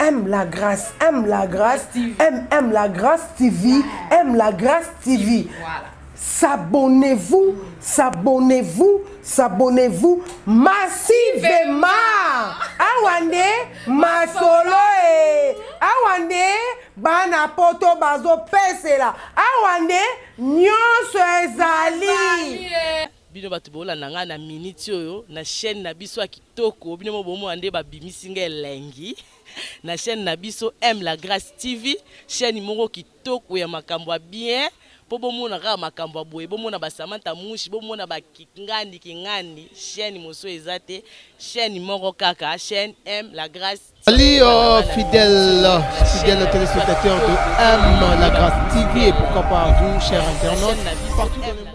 aime la grâce, aime la grâce, aime la grâce TV, aime la grâce TV. Voilà. S'abonnez-vous, s'abonnez-vous, s'abonnez-vous massivement. Awande masolo awande bana poto bazo pesela awande nyonso ezali. Bino batu bola nanga na minute oyo na chaîne na biso ya kitoko bino bomo ande ba bimisinga elengi na chaîne na biso aime la grâce TV chaîne moko kitoko ya makambo bien po bomona ka makambo boye bomona ba Samantha Mushi bomona ba kingandi chaîne moso ezate chaîne moko kaka chaîne aime la grâce. Salut fidèles téléspectateurs de aime la grâce TV et pourquoi pas vous chers internautes partout dans le monde.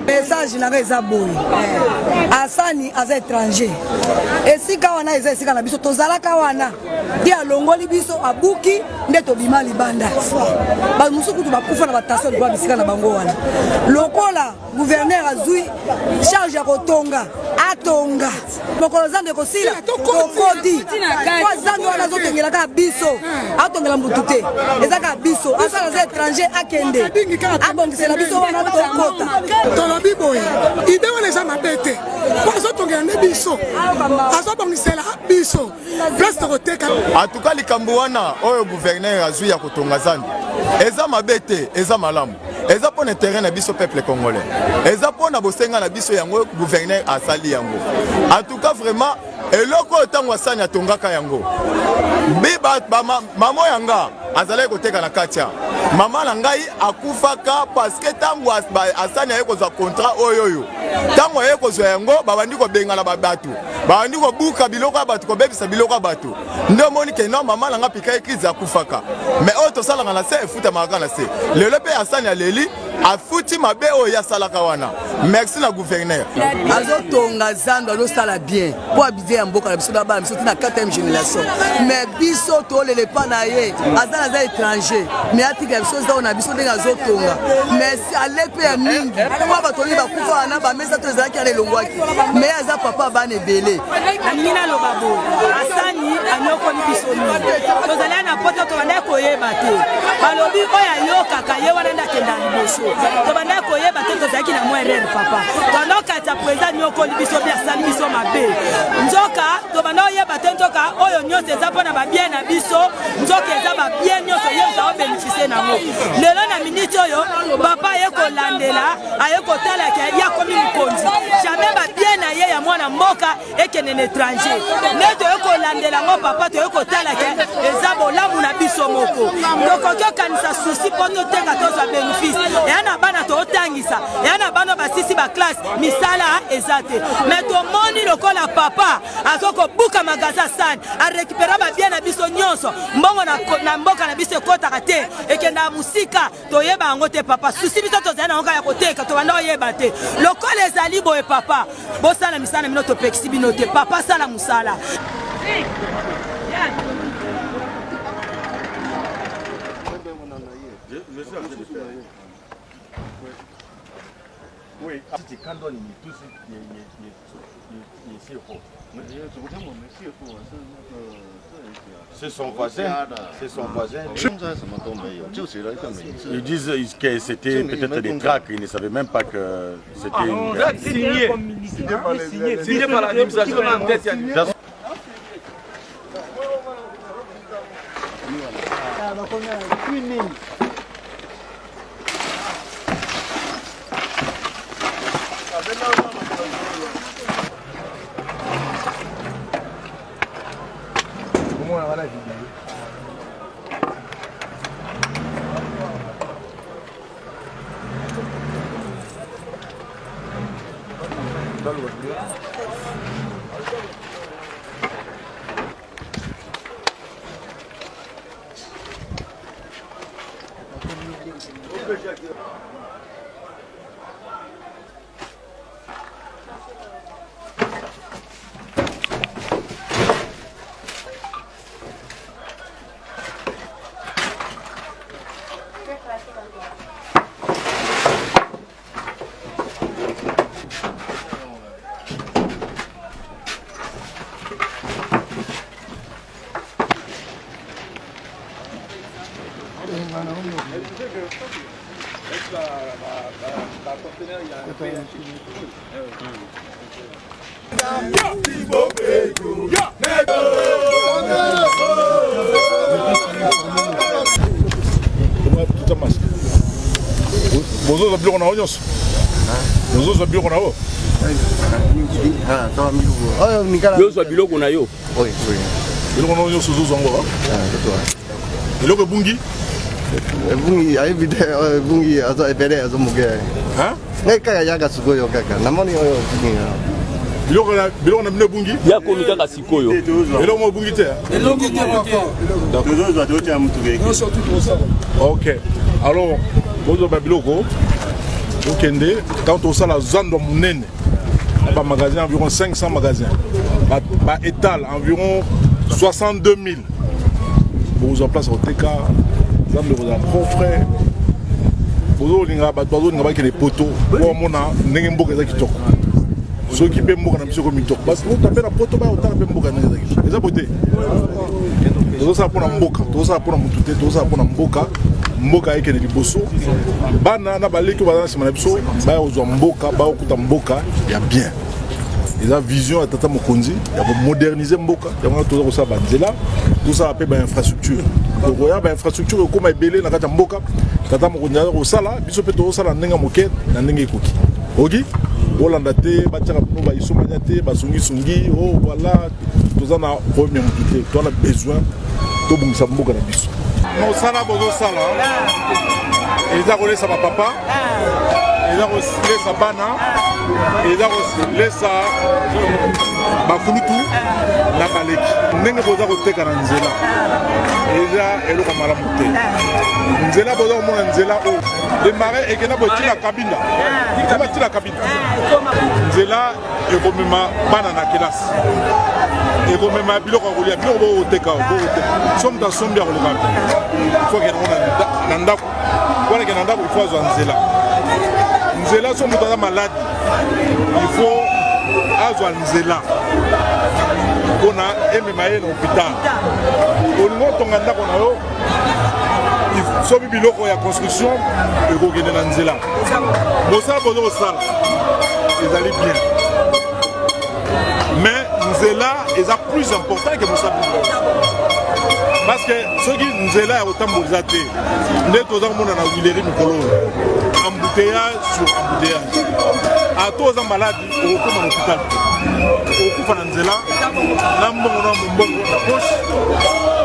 Message na eza boy. Asani aza étranger. Esika wana eza esika na biso tozalaka wana. Dia longoli biso abuki nde tobima libanda. Ba musuku tu bakufa na batation kwa bisika na bango wana. Lokola gouverneur azui charge ya kotonga atonga. Lokolo zande kosila kokodi. Kwa zande wana zotengela ka biso. Atongela mbutute. Eza ka biso. Asana aza étranger akende. Abongisela biso wana tokota. Biboye ide wana eza mabe te po azotongela nde biso azobongisela biso place tokoteka atuka likambo wana oyo gouverneur azwi ya kotonga zandi eza mabe te eza malamu eza mpona terrain na biso peuple congolais eza mpona bosenga na biso yango gouverneur asali yango atuka vraiment eloko oyo ntango asani atongaka yango mama yanga azalaki koteka na katia mama na ngai akufaka paske ntango asani aye kozwa contrat oyoyo ntango aye kozwa yango babandi kobengana babato babandi kobuka biloko ya bato kobebisa biloko ya bato nde omoni ke no mama na nga pika ekrize akufaka me oyo tosalaka na se efutamaka na se lelo mpe asani aleli afuti mabe oyo asalaka wana. Merci na gouverneur. Azotonga zando azosala bien po abize ya mboka na biso na bana biso na 4e génération mais biso tolele pa na ye aza étranger mais atika biso za na biso ndenge azotonga mais alepe ya mingi kwa batoli bakufa wana bamesa to ezalaki ya elongwaki mais aza papa bana ebele amina lobabo asani anyokoli biso mingi tozali na poto tobanda koyeba te balobi oyo ayokaka ye wana ndakenda liboso tobanda koyeba te tozalaki na mwa erreur papa tondokata président nyokoli biso bia sali biso mabe nzoka tobanda oyeba te nzoka oyo nyonso eza mpona babie na biso nzoka eza babie nyonso ye nzao bénéficie nango lelo na miniti oyo papa aye kolandela aye kotalaka yakomi mokonzi jamais babie na ye ya mwana mboka ekende na étranger nde toye kolandela ngo papa toye kotalaka eza bolamu na biso moko tokoki okanisa susi mpo totenga tozwa bénéfice eya na bana tootangisa eya na bana basisi baklasse misala eza te mais tomoni lokola papa azokobuka magasin sani arécupéra babie na biso nyonso mbongo na mboka na biso ekotaka te ekenda musika toyeba yango te papa susi biso tozali na yango ya koteka tobanda oyeba te lokola ezali boye papa bosala misala mino topekisi bino te papa sala musala Oui, c'est son voisin. C'est son voisin. Ils disent que c'était peut-être des tracts, ils ne savaient même pas que c'était une... Signé par l'administration. Bozo zabilo na onyos. Bozo zabilo na o. Tawa milugo. Oyo nikala. Bozo zabilo na yo. Oui. Biloko na onyos zo zongo. Biloko bungi. Bungi ayibide bungi azo ebere azo muge. Kaka yaga sugoyo kaka. Namoni oyo bungi. Biloko na bine bungi. Yako mikaka sikoyo. Biloko mo bungi te. OK. Alors bozo babiloko okende quand on sala zando munene ba magasin environ 500 magasins ba étal environ 62 000 bozo place au TK zando bozo propre bozo linga ba bozo linga ba ke les poteaux pour mona ndenge mboka za kitoko so ki pe mboka na biso ko mitoko parce que tapé na poto ba otala pe mboka na za kitoko eza bote bozo sa pona mboka bozo sa pona mutute bozo sa pona mboka mboka ekene liboso bana na baleki bazana sima na biso baya ozwa mboka baya okuta mboka ya bien eza vision ya tata mokonzi ya komodernize mboka yango toza kosala banzela tosala mpe bainfrastructure kokoya bainfrastructure ekoma ebele na kati ya mboka tata mokonzi aza kosala biso mpe tozosala ndenge moke na ndenge ekoki oki olanda te batiaka bino baisomania te basungisungi o voilà toza na problème ya motu te toza na besoin tobongisa mboka na biso mosala bozosala eza kolesa bapapa eza kosilesa bana eza kosilesa bafulutu na baleki ndenge boza koteka na nzela eza eloko malamu te nzela boza komona nzela oyo demare ekenda botina kabinda batina kabinda nzela ekomema bana na kelasi ekomema biloko ya kolia biloko booteka so moto asombi ya koleka ifo kenango na ndako wana ke na ndako ifo azwa nzela nzela so moto aza maladi ifo azwa nzela mpona emema ye na hôpital olingo otonga ndako na yo soki biloko ya construction ekokende na nzela mosala boza kosala ezali bien mais nzela eza plus important ke mosala parce que soki nzela ya kotambolisa te nde toza komona na wileri mikolo embouteillage sur embouteillage ato oza maladi okokoma na hôpital okokufa na nzela na mbongo na mombongo na poche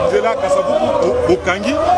nzela kasabuku okangi